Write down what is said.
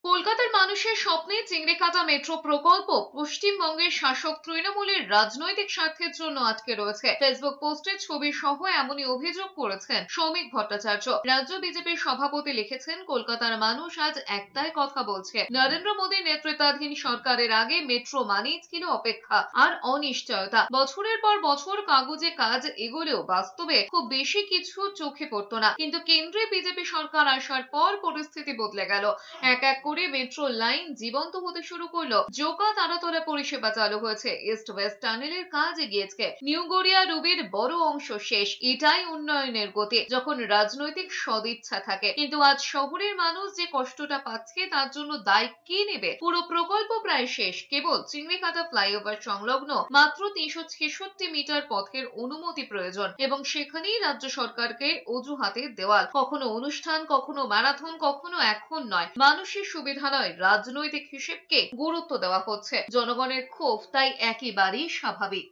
কলকাতার মানুষের স্বপ্নে চিংড়িকাটা মেট্রো প্রকল্প পশ্চিমবঙ্গের শাসক তৃণমূলের রাজনৈতিক স্বার্থের জন্য আটকে রয়েছে। ফেসবুক পোস্টে ছবি সহ এমনই অভিযোগ করেছেন শ্রমিক ভট্টাচার্য। রাজ্য বিজেপির সভাপতি লিখেছেন, কলকাতার মানুষ আজ একটাই কথা বলছে, নরেন্দ্র মোদীর নেতৃত্বাধীন সরকারের আগে মেট্রো মানেই ছিল অপেক্ষা আর অনিশ্চয়তা। বছরের পর বছর কাগজে কাজ এগোলেও বাস্তবে খুব বেশি কিছু চোখে পড়তো না, কিন্তু কেন্দ্রে বিজেপি সরকার আসার পর পরিস্থিতি বদলে গেল। এক এক করে মেট্রো লাইন জীবন্ত হতে শুরু করলো। জোকা তারাতলা পরিষেবা চালু হয়েছে, ইস্ট ওয়েস্ট টানেলের কাজ এগিয়েছে, নিউ গড়িয়া রুবির বড় অংশ শেষ। এটাই উন্নয়নের গতি, যখন রাজনৈতিক সদিচ্ছা থাকে। কিন্তু আজ শহরের মানুষ যে কষ্টটা পাচ্ছে তার জন্য দায় কে নেবে? পুরো প্রকল্প প্রায় শেষ, কেবল চিংড়িকাটা ফ্লাইওভার সংলগ্ন মাত্র 366 মিটার পথের অনুমতি প্রয়োজন, এবং সেখানেই রাজ্য সরকারকে অজুহাতে দেওয়াল। কখনো অনুষ্ঠান, কখনো ম্যারাথন, কখনো এখন নয়, মানুষের সুবিধা নয়, রাজনৈতিক হিসেবকে গুরুত্ব দেওয়া হচ্ছে। জনগণের ক্ষোভ তাই একেবারেই স্বাভাবিক।